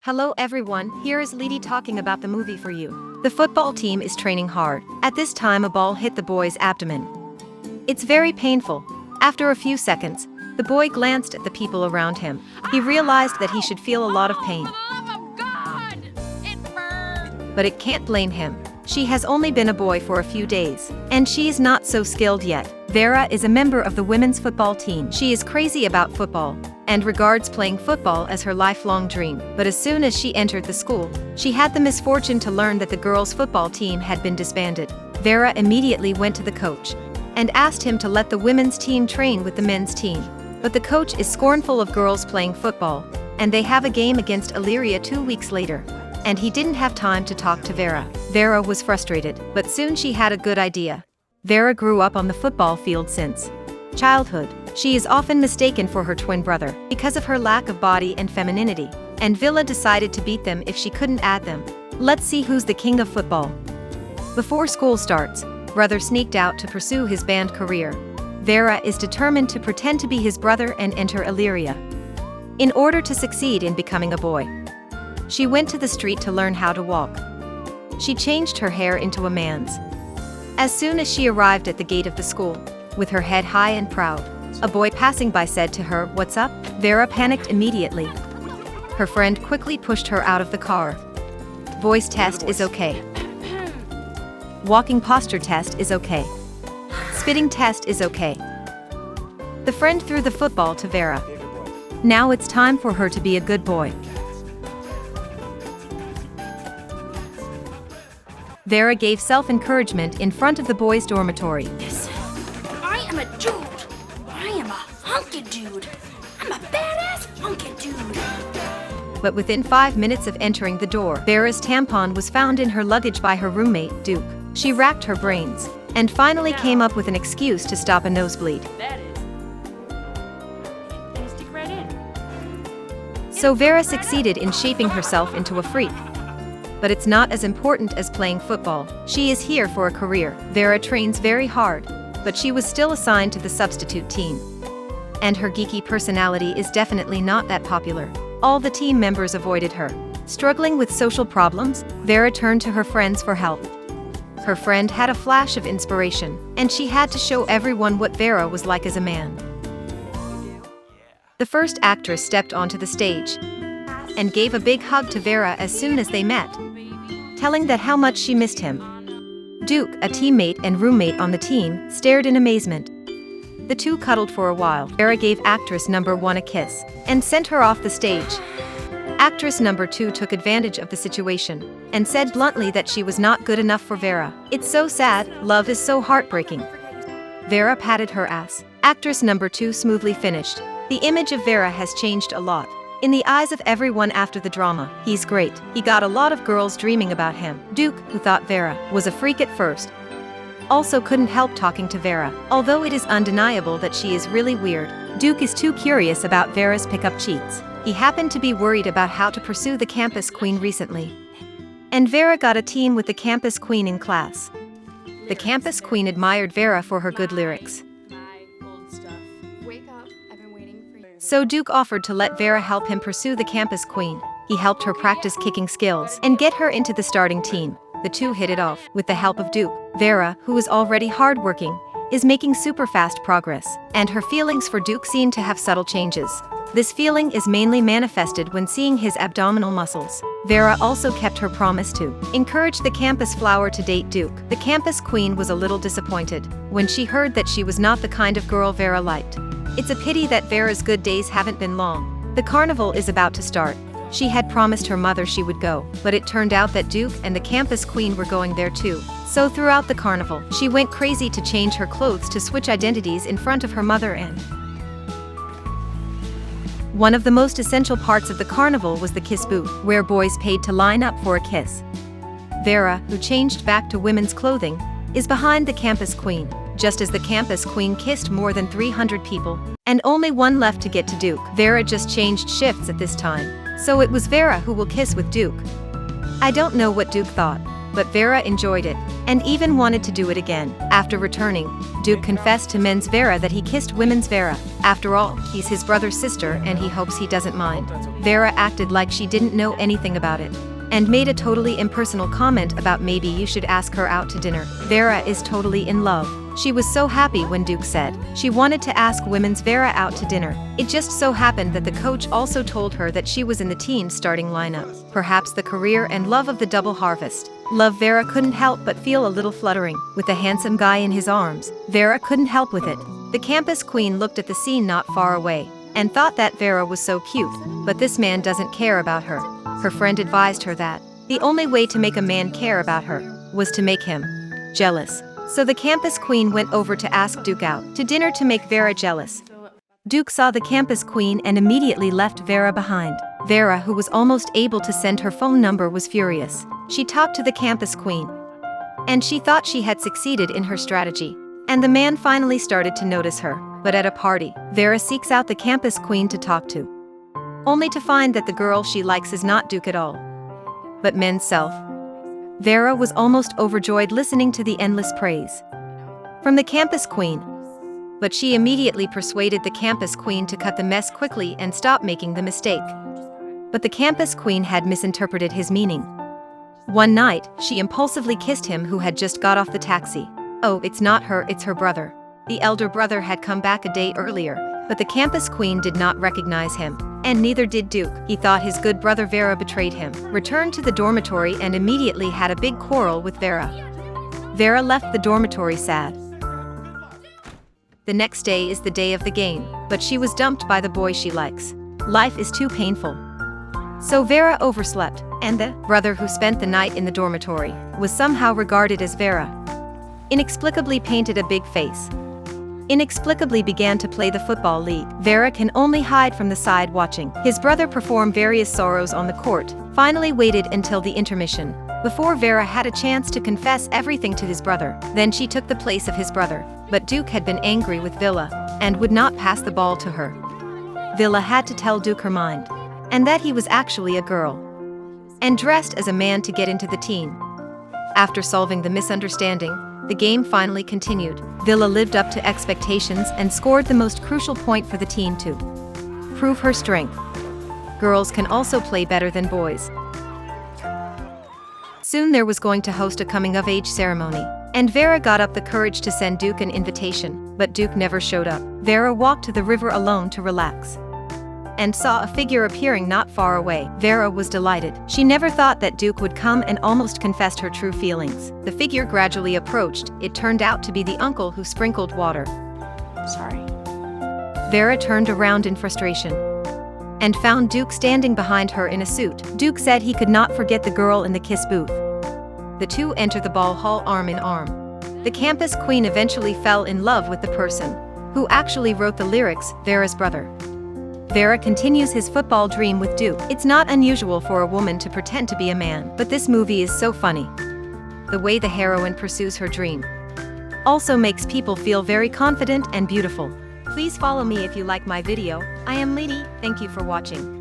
Hello everyone, here is Lady talking about the movie for you. The football team is training hard. At this time a ball hit the boy's abdomen. It's very painful. After a few seconds, the boy glanced at the people around him. He realized that he should feel a lot of pain. But it can't blame him. She has only been a boy for a few days, and she's not so skilled yet. Vera is a member of the women's football team. She is crazy about football, and regards playing football as her lifelong dream. But as soon as she entered the school, she had the misfortune to learn that the girls' football team had been disbanded. Vera immediately went to the coach and asked him to let the women's team train with the men's team. But the coach is scornful of girls playing football, and they have a game against Illyria 2 weeks later. And he didn't have time to talk to Vera. Vera was frustrated, but soon she had a good idea. Vera grew up on the football field since childhood. She is often mistaken for her twin brother because of her lack of body and femininity, and Villa decided to beat them if she couldn't add them. Let's see who's the king of football. Before school starts, brother sneaked out to pursue his band career. Vera is determined to pretend to be his brother and enter Illyria in order to succeed in becoming a boy. She went to the street to learn how to walk. She changed her hair into a man's. As soon as she arrived at the gate of the school, with her head high and proud, a boy passing by said to her, "What's up?" Vera panicked immediately. Her friend quickly pushed her out of the car. Voice test is okay. Walking posture test is okay. Spitting test is okay. The friend threw the football to Vera. Now it's time for her to be a good boy. Vera gave self-encouragement in front of the boys' dormitory. Listen, I am a dude. I am a hunky dude. I'm a badass hunky dude. But within 5 minutes of entering the door, Vera's tampon was found in her luggage by her roommate, Duke. She racked her brains and finally came up with an excuse to stop a nosebleed. That is. Stick right in. So Vera succeeded in shaping herself into a freak. But it's not as important as playing football. She is here for a career. Vera trains very hard, but she was still assigned to the substitute team. And her geeky personality is definitely not that popular. All the team members avoided her. Struggling with social problems, Vera turned to her friends for help. Her friend had a flash of inspiration, and she had to show everyone what Vera was like as a man. The first actress stepped onto the stage and gave a big hug to Vera as soon as they met, telling that how much she missed him. Duke, a teammate and roommate on the team, stared in amazement. The two cuddled for a while. Vera gave actress number 1 a kiss and sent her off the stage. Actress number 2 took advantage of the situation and said bluntly that she was not good enough for Vera. It's so sad, love is so heartbreaking. Vera patted her ass. Actress number 2 smoothly finished. The image of Vera has changed a lot in the eyes of everyone after the drama. He's great. He got a lot of girls dreaming about him. Duke, who thought Vera was a freak at first, also couldn't help talking to Vera. Although it is undeniable that she is really weird, Duke is too curious about Vera's pickup cheats. He happened to be worried about how to pursue the campus queen recently. And Vera got a team with the campus queen in class. The campus queen admired Vera for her good lyrics. So Duke offered to let Vera help him pursue the campus queen. He helped her practice kicking skills and get her into the starting team. The two hit it off. With the help of Duke, Vera, who is already hardworking, is making super fast progress, and her feelings for Duke seem to have subtle changes. This feeling is mainly manifested when seeing his abdominal muscles. Vera also kept her promise to encourage the campus flower to date Duke. The campus queen was a little disappointed when she heard that she was not the kind of girl Vera liked. It's a pity that Vera's good days haven't been long. The carnival is about to start. She had promised her mother she would go, but it turned out that Duke and the campus queen were going there too. So throughout the carnival, she went crazy to change her clothes to switch identities in front of her mother and one of the most essential parts of the carnival was the kiss booth, where boys paid to line up for a kiss. Vera, who changed back to women's clothing, is behind the campus queen. Just as the campus queen kissed more than 300 people, and only one left to get to Duke. Vera just changed shifts at this time, so it was Vera who will kiss with Duke. I don't know what Duke thought. but Vera enjoyed it, and even wanted to do it again. After returning, Duke confessed to men's Vera that he kissed women's Vera. After all, he's his brother's sister and he hopes he doesn't mind. Vera acted like she didn't know anything about it, and made a totally impersonal comment about maybe you should ask her out to dinner. Vera is totally in love. She was so happy when Duke said she wanted to ask women's Vera out to dinner. It just so happened that the coach also told her that she was in the team's starting lineup. Perhaps the career and love of the double harvest. Love Vera couldn't help but feel a little fluttering. With a handsome guy in his arms, Vera couldn't help with it. The campus queen looked at the scene not far away, and thought that Vera was so cute, but this man doesn't care about her. Her friend advised her that the only way to make a man care about her was to make him jealous. So the campus queen went over to ask Duke out to dinner to make Vera jealous. Duke saw the campus queen and immediately left Vera behind. Vera, who was almost able to send her phone number, was furious. She talked to the campus queen, and she thought she had succeeded in her strategy. And the man finally started to notice her. But at a party, Vera seeks out the campus queen to talk to, only to find that the girl she likes is not Duke at all, but men's self. Vera was almost overjoyed listening to the endless praise from the campus queen. But she immediately persuaded the campus queen to cut the mess quickly and stop making the mistake. But the campus queen had misinterpreted his meaning. One night, she impulsively kissed him who had just got off the taxi. Oh, it's not her, it's her brother. The elder brother had come back a day earlier, but the campus queen did not recognize him, and neither did Duke. He thought his good brother Vera betrayed him, returned to the dormitory and immediately had a big quarrel with Vera. Vera left the dormitory sad. The next day is the day of the game, but she was dumped by the boy she likes. Life is too painful. So Vera overslept, and the brother who spent the night in the dormitory was somehow regarded as Vera. Inexplicably painted a big face. Inexplicably began to play the football league. Vera can only hide from the side watching his brother perform various sorrows on the court. Finally waited until the intermission before Vera had a chance to confess everything to his brother. Then she took the place of his brother. But Duke had been angry with Viola and would not pass the ball to her. Viola had to tell Duke her mind, and that he was actually a girl, and dressed as a man to get into the team. After solving the misunderstanding, the game finally continued. Viola lived up to expectations and scored the most crucial point for the team to prove her strength. Girls can also play better than boys. Soon there was going to host a coming-of-age ceremony, and Vera got up the courage to send Duke an invitation, but Duke never showed up. Vera walked to the river alone to relax, and saw a figure appearing not far away. Vera was delighted. She never thought that Duke would come and almost confessed her true feelings. The figure gradually approached. It turned out to be the uncle who sprinkled water. Sorry. Vera turned around in frustration and found Duke standing behind her in a suit. Duke said he could not forget the girl in the kiss booth. The two entered the ball hall arm in arm. The campus queen eventually fell in love with the person who actually wrote the lyrics, Vera's brother. Vera continues his football dream with Duke. It's not unusual for a woman to pretend to be a man, but this movie is so funny. The way the heroine pursues her dream also makes people feel very confident and beautiful. Please follow me if you like my video. I am Lady, thank you for watching.